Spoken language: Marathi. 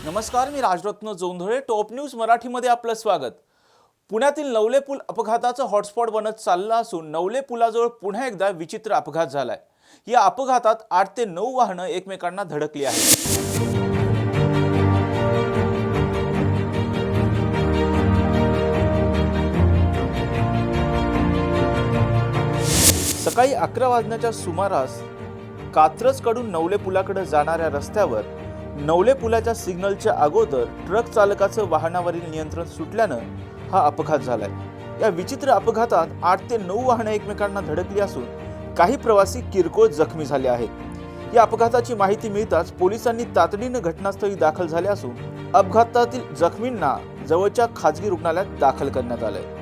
नमस्कार, मी राजरत्न जोंधळे. टॉप न्यूज मराठीमध्ये आपलं स्वागत. पुण्यातील नवले पूल अपघाताचा हॉटस्पॉट बनत चालला असून नवले पुलाजवळ पुन्हा एकदा विचित्र अपघात झालाय. या अपघातात 8 ते 9 वाहनं एकमेकांना धडकली आहेत. सकाळी 11 वाजण्याच्या सुमारास कात्रजकडून नवले पुलाकडे जाणाऱ्या रस्त्यावर नवले पुलाच्या सिग्नलच्या अगोदर ट्रक चालकाचं वाहनावरील नियंत्रण सुटल्यानं हा अपघात झालाय. या विचित्र अपघातात 8 ते 9 वाहनं एकमेकांना धडकली असून काही प्रवासी किरकोळ जखमी झाले आहेत. या अपघाताची माहिती मिळताच पोलिसांनी तातडीनं घटनास्थळी दाखल झाले असून अपघातातील जखमींना जवळच्या खासगी रुग्णालयात दाखल करण्यात आलंय.